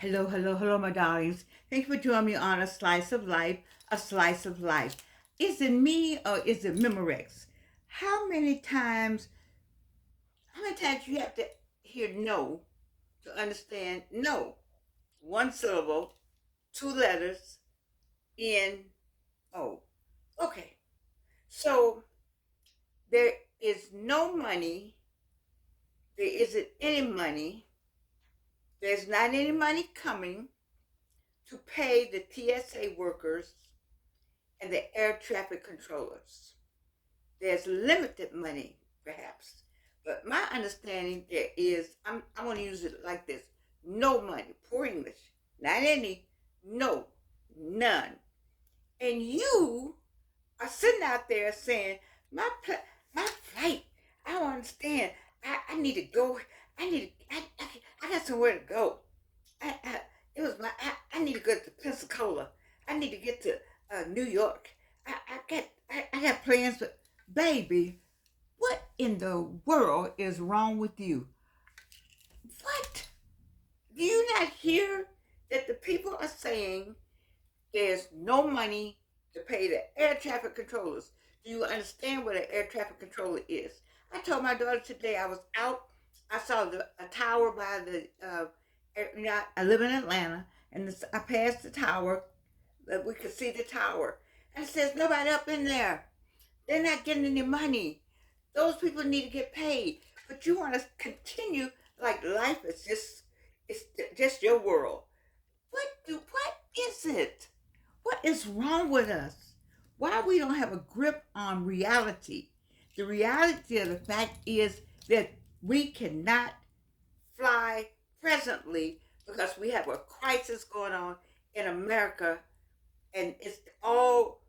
Hello, hello, hello, my darlings. Thank you for joining me on A Slice of Life, A Slice of Life. Is it me or is it Memorex? How many times, how many times you have to hear no to understand no? One syllable, two letters, N, O. Okay, so there is no money, there isn't any money, there's not any money coming to pay the TSA workers and the air traffic controllers. There's limited money, perhaps, but my understanding there is, I'm going to use it like this: no money, poor English, not any, no, none. And you are sitting out there saying, my flight, I don't understand. I need to go. I got somewhere to go. I it was I need to go to Pensacola. I need to get to New York. I got plans, but baby, what in the world is wrong with you? What? Do you not hear that the people are saying there's no money to pay the air traffic controllers? Do you understand what an air traffic controller is? I told my daughter today I was out. I saw a tower by the. I live in Atlanta, and I passed the tower. That we could see the tower, and it says nobody up in there. They're not getting any money. Those people need to get paid. But you want to continue like life is just your world. What is it? What is wrong with us? Why we don't have a grip on reality? The reality of the fact is that we cannot fly presently because we have a crisis going on in America, and it's all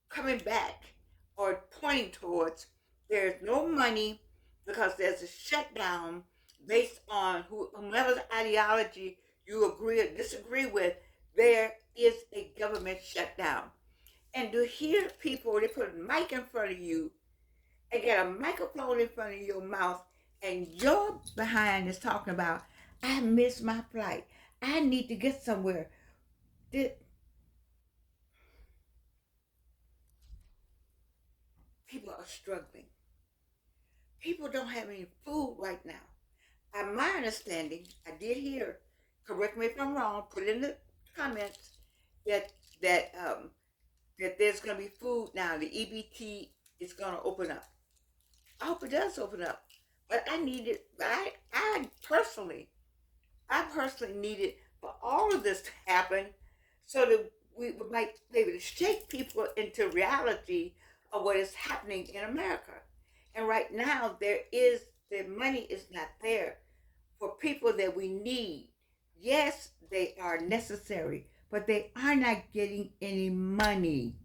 coming back or pointing towards there's no money because there's a shutdown based on whomever's ideology you agree or disagree with. There is a government shutdown. And to hear people, they put a mic in front of you and get a microphone in front of your mouth, and your behind is talking about, I missed my flight. I need to get somewhere. People are struggling. People don't have any food right now. My understanding, I did hear, correct me if I'm wrong, put it in the comments, that that um that there's gonna be food now. The EBT is gonna open up. I hope it does open up. But I need it. I personally need it for all of this to happen, so that we might be able to shake people into reality of what is happening in America. And right now, the money is not there for people that we need. Yes, they are necessary, but they are not getting any money.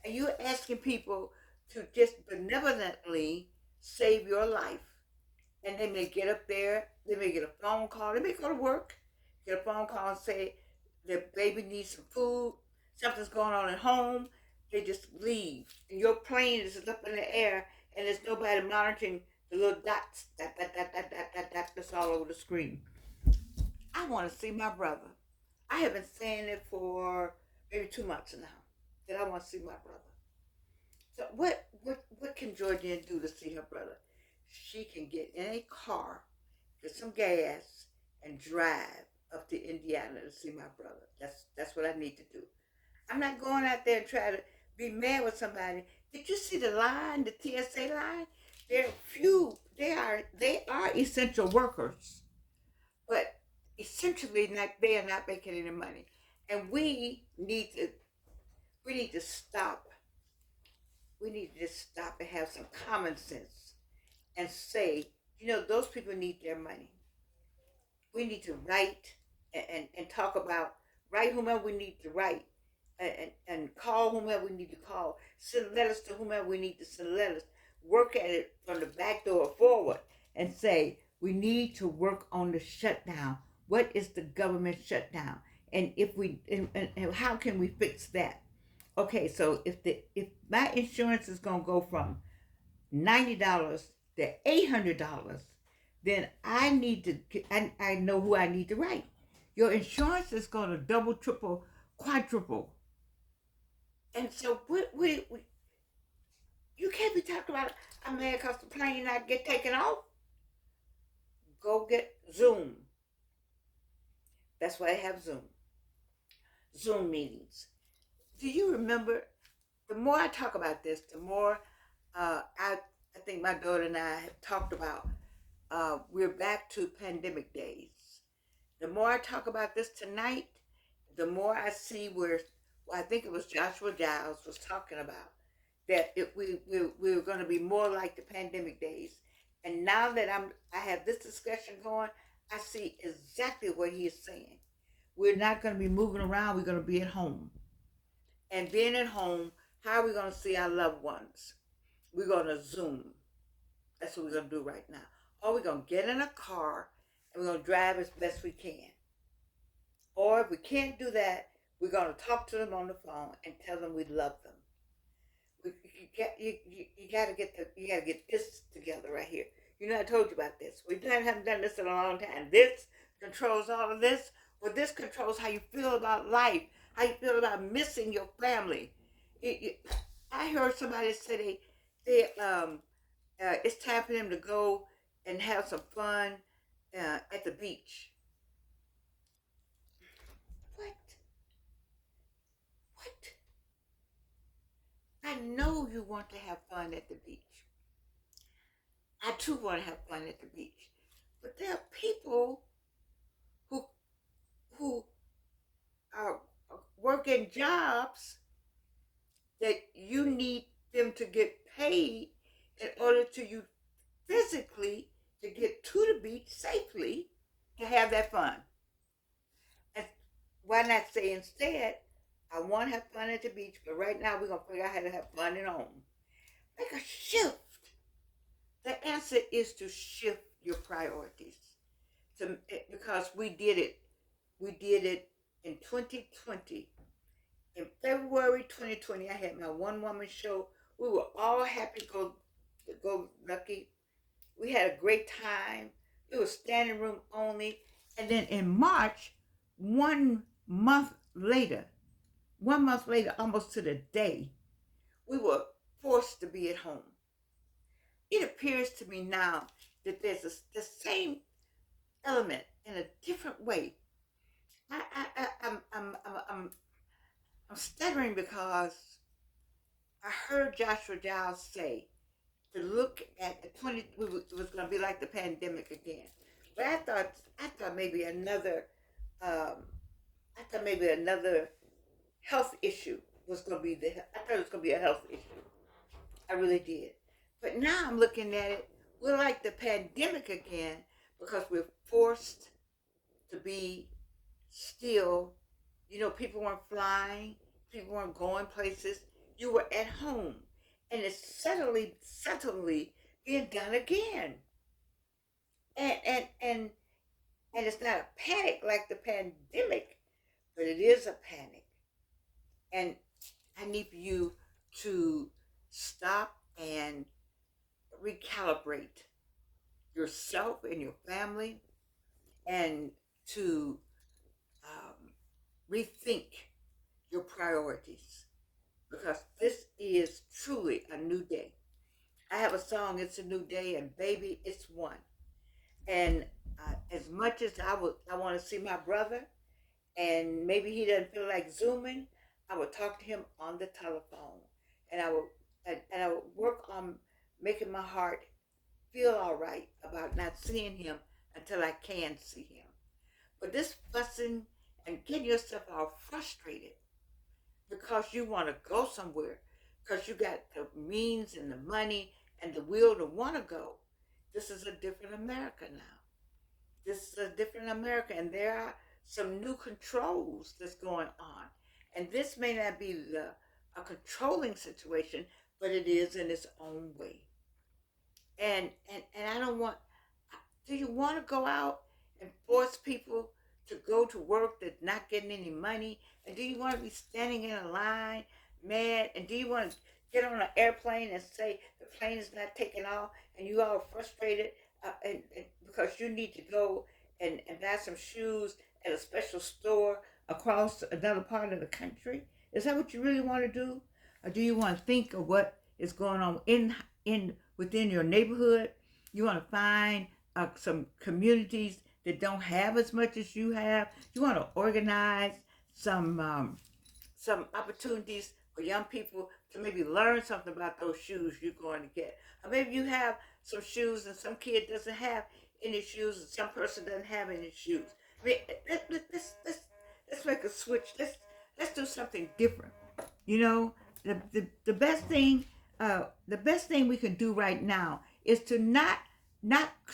And you're asking people to just benevolently save your life. And they may get up there, they may get a phone call, they may go to work, get a phone call and say their baby needs some food, something's going on at home, they just leave. And your plane is up in the air and there's nobody monitoring the little dots, that's all over the screen. I want to see my brother. I have been saying it for maybe 2 months now that I want to see my brother. So what can Georgiana do to see her brother? She can get in a car, get some gas, and drive up to Indiana to see my brother. That's what I need to do. I'm not going out there and try to be mad with somebody. Did you see the line, the TSA line? There are few. They are essential workers, but essentially not they are not making any money, and we need to stop. We need to just stop and have some common sense and say, those people need their money. We need to write and talk about, write whomever we need to write, and call whomever we need to call, send letters to whomever we need to send letters, work at it from the back door forward, and say, we need to work on the shutdown. What is the government shutdown? And and how can we fix that? Okay, so if my insurance is gonna go from $90 to $800, then I know who I need to write. Your insurance is going to double, triple, quadruple. And so you can't be talking about, I'm mad because the plane not get taken off. Go get Zoom. That's why I have Zoom. Zoom meetings. Do you remember? The more I talk about this, the more I think my daughter and I have talked about. We're back to pandemic days. The more I talk about this tonight, the more I see where, well, I think it was Joshua Giles was talking about that we were going to be more like the pandemic days. And now that I have this discussion going, I see exactly what he is saying. We're not going to be moving around. We're going to be at home. And being at home, how are we going to see our loved ones? We're going to Zoom. That's what we're going to do right now. Or we're going to get in a car and we're going to drive as best we can. Or if we can't do that, we're going to talk to them on the phone and tell them we love them. You got to get this together right here. You know, I told you about this. We haven't done this in a long time. This controls all of this. Well, this controls how you feel about life, how you feel about missing your family. I heard somebody say it's time for them to go and have some fun at the beach. What? What? I know you want to have fun at the beach. I too want to have fun at the beach. But there are people who who are working jobs that you need them to get paid in order to you physically to get to the beach safely to have that fun. And why not say instead, I want to have fun at the beach, but right now we're going to figure out how to have fun at home. Make a shift. The answer is to shift your priorities. Because we did it. We did it in 2020. In February 2020, I had my one woman show. We were all happy to go lucky. We had a great time. It was standing room only. And then in March, 1 month later, almost to the day, we were forced to be at home. It appears to me now that there's the same element in a different way. I'm stuttering because I heard Joshua Giles say to look at the 20, it was going to be like the pandemic again. But I thought maybe another, health issue was going to be I thought it was going to be a health issue. I really did. But now I'm looking at it, we're like the pandemic again because we're forced to be still. You know, people weren't flying, people weren't going places. You were at home. And it's subtly being done again. And it's not a panic like the pandemic, but it is a panic. And I need you to stop and recalibrate yourself and your family and to rethink your priorities because this is truly a new day. I have a song, It's a New Day, and baby, it's one. And as much as I want to see my brother, and maybe he doesn't feel like Zooming, I would talk to him on the telephone, and I would work on making my heart feel all right about not seeing him until I can see him. But this fussing and getting yourself all frustrated because you want to go somewhere, because you got the means and the money and the will to want to go. This is a different America now. This is a different America, and there are some new controls that's going on. And this may not be a controlling situation, but it is in its own way. And I don't want. Do you want to go out and force people to go to work that's not getting any money? And do you want to be standing in a line, mad? And do you want to get on an airplane and say the plane is not taking off, and you all frustrated and because you need to go and buy some shoes at a special store across another part of the country? Is that what you really want to do? Or do you want to think of what is going on in within your neighborhood? You want to find some communities that don't have as much as you have. You want to organize some some opportunities for young people to maybe learn something about those shoes you're going to get. Or maybe you have some shoes and some kid doesn't have any shoes and some person doesn't have any shoes. I mean, let's make a switch. Let's do something different. You know, the best thing we can do right now is to not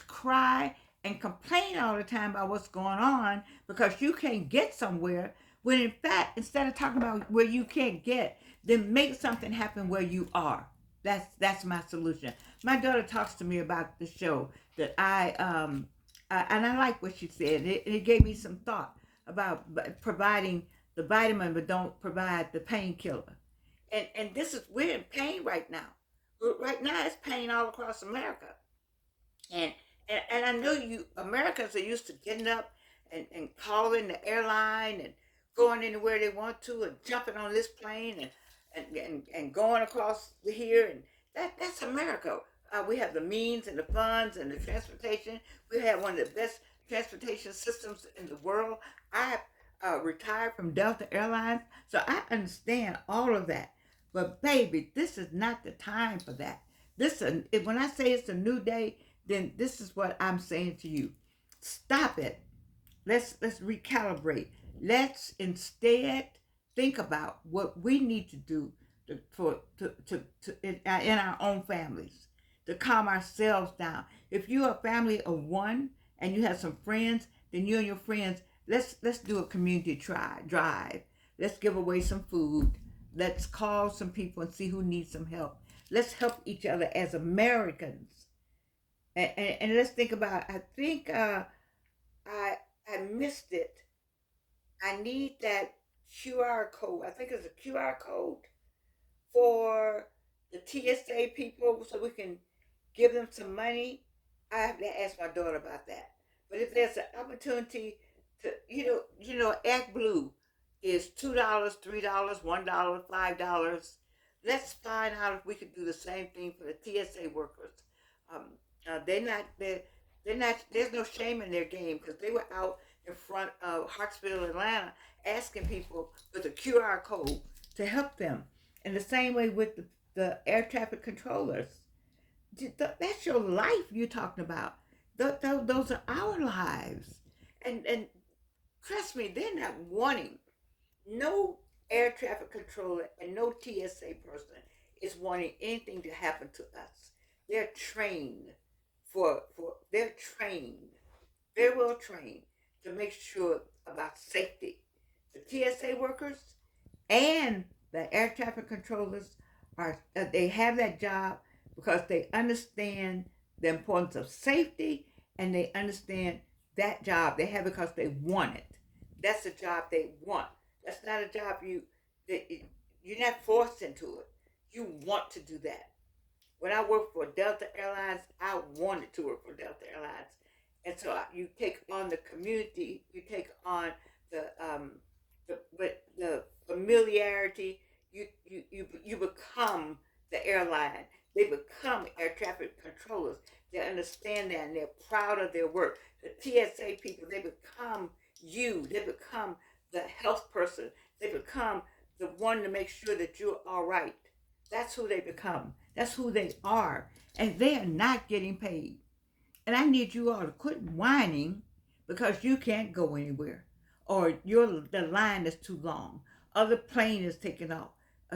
cry and complain all the time about what's going on because you can't get somewhere, when in fact, instead of talking about where you can't get, then make something happen where you are. That's my solution. My daughter talks to me about the show that and I like what she said. It gave me some thought about providing the vitamin, but don't provide the painkiller. And this is, we're in pain right now. Right now, it's pain all across America. And and I know you Americans are used to getting up and calling the airline and going anywhere they want to and jumping on this plane and going across here, and that's America. We have the means and the funds and the transportation. We have one of the best transportation systems in the world. I retired from Delta Airlines, so I understand all of that. But baby, this is not the time for that. When I say it's a new day, then this is what I'm saying to you. Stop it. Let's recalibrate. Let's instead think about what we need to do in our own families to calm ourselves down. If you're a family of one and you have some friends, then you and your friends, let's do a community drive. Let's give away some food. Let's call some people and see who needs some help. Let's help each other as Americans. And let's think about. I think I missed it. I need that QR code. I think it's a QR code for the TSA people so we can give them some money. I have to ask my daughter about that. But if there's an opportunity to, ActBlue is $2, $3, $1, $5. Let's find out if we could do the same thing for the TSA workers. Um, they're not. There's no shame in their game because they were out in front of Hartsville, Atlanta, asking people with a QR code to help them. And the same way with the air traffic controllers. That's your life you're talking about. Those are our lives. And trust me, they're not wanting. No air traffic controller and no TSA person is wanting anything to happen to us. They're trained they're trained, very well trained to make sure about safety. The TSA workers and the air traffic controllers they have that job because they understand the importance of safety, and they understand that job they have because they want it. That's a job they want. That's not a job you're not forced into it. You want to do that. When I worked for Delta Airlines, I wanted to work for Delta Airlines, and so you take on the community, you take on the familiarity. You become the airline. They become air traffic controllers. They understand that, and they're proud of their work. The TSA people, they become you. They become the health person. They become the one to make sure that you're all right. That's who they become. That's who they are. And they are not getting paid. And I need you all to quit whining because you can't go anywhere. Or the line is too long. Or the plane is taking off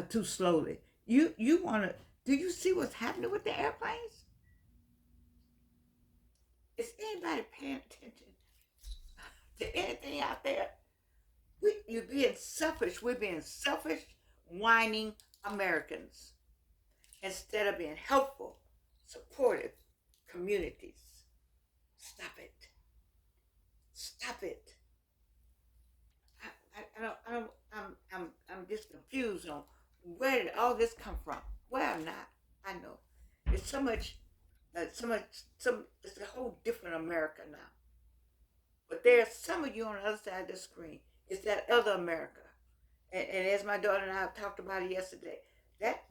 too slowly. You wanna do you see what's happening with the airplanes? Is anybody paying attention to anything out there? You're being selfish. We're being selfish, whining Americans instead of being helpful, supportive communities. Stop it. Stop it. I'm just confused on where did all this come from. Well, not. I know. It's so much, it's a whole different America now. But there's some of you on the other side of the screen. It's that other America. And as my daughter and I have talked about it yesterday, that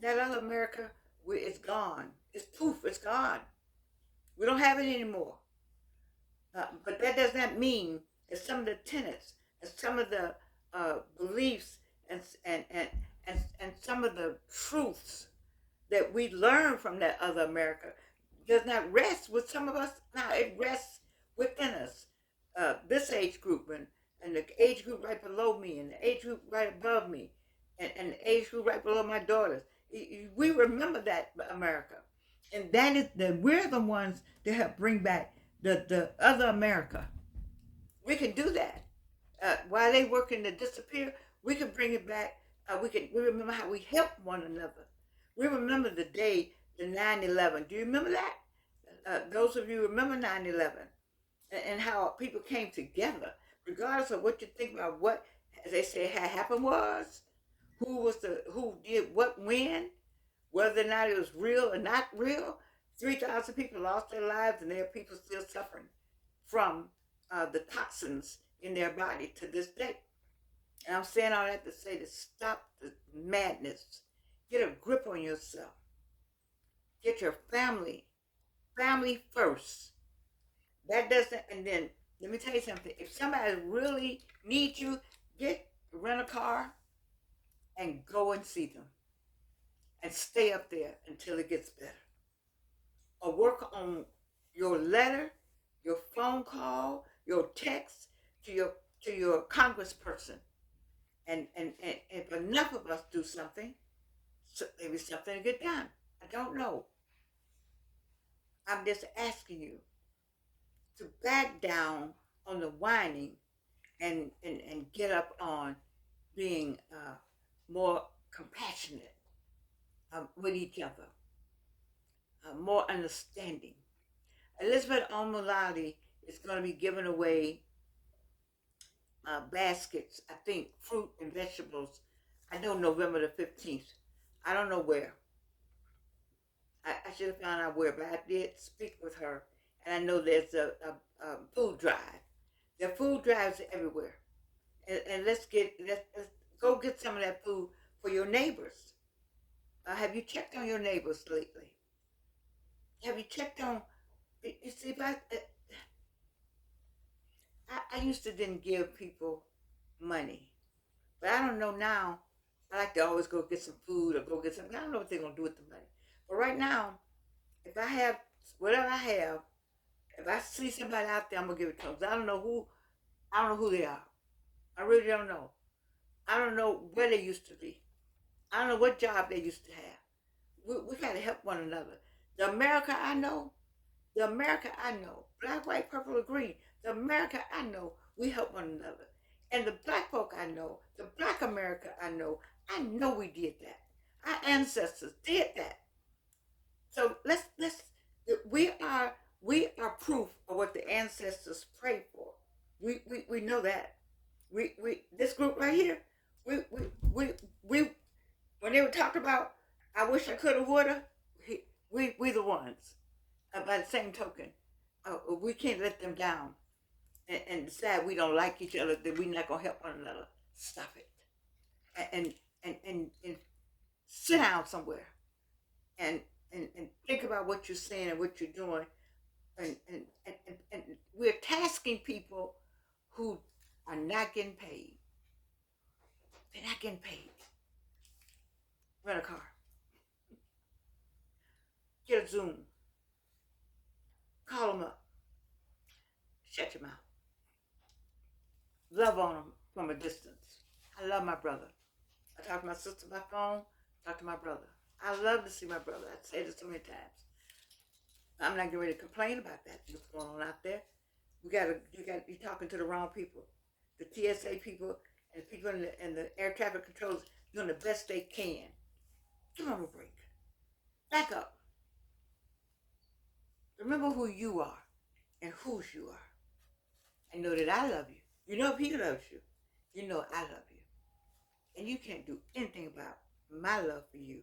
other America, it's gone. It's poof, it's gone. We don't have it anymore. But that does not mean that some of the tenets and some of the beliefs and, and, and, and some of the truths that we learn from that other America does not rest with some of us now. It rests within us. This age group and the age group right below me and the age group right above me and the age group right below my daughters. We remember that America. And that is we're the ones that help bring back the other America. We can do that. While they working to disappear, we can bring it back. We remember how we helped one another. We remember the day, the 9/11. Do you remember that? Those of you remember 9/11 and how people came together, regardless of what you think about what, as they say, had happened was, who did what when, whether or not it was real or not real. 3,000 people lost their lives, and there are people still suffering from the toxins in their body to this day. And I'm saying all that to say to stop the madness. Get a grip on yourself. Get your family first. That doesn't, and then let me tell you something. If somebody really needs you, rent a car and go and see them and stay up there until it gets better. Or work on your letter, your phone call, your text to your congressperson. And if enough of us do something, so maybe something will get done. I don't know. I'm just asking you to back down on the whining and get up on being more compassionate with each other, more understanding. Elizabeth Omoladi is going to be giving away baskets, I think, fruit and vegetables. I know November the 15th. I don't know where. I should have found out where, but I did speak with her, and I know there's a food drive. There are food drives everywhere, and let's go get some of that food for your neighbors. Have you checked on your neighbors lately? Have you checked on? You see, I used to didn't give people money, but I don't know now. I like to always go get some food or go get something. I don't know what they're gonna do with the money. But right now, if I have whatever I have, if I see somebody out there, I'm gonna give it to them. I don't know who. I don't know who they are. I really don't know. I don't know where they used to be. I don't know what job they used to have. We gotta help one another. The America I know, black, white, purple, or green, the America I know, we help one another. And the black folk I know, the black America I know we did that. Our ancestors did that. So let's we are proof of what the ancestors prayed for. We know that. We this group right here, we when they were talking about I wish I could have woulda, we the ones. By the same token, we can't let them down and decide we don't like each other, that we're not gonna help one another. Stop it. And and sit down somewhere and think about what you're saying and what you're doing. And we're tasking people who are not getting paid. They're not getting paid. Rent a car. Get a Zoom. Call them up. Shut your mouth. Love on them from a distance. I love my brother. I talk to my sister by phone. Talk to my brother. I love to see my brother. I say this so many times. I'm not getting ready to complain about that. What's going on out there? You're talking to the wrong people. The TSA people and the people in the air traffic controls doing the best they can. Give them a break. Back up. Remember who you are and whose you are. And know that I love you. You know if he loves you, you know I love you. And you can't do anything about my love for you.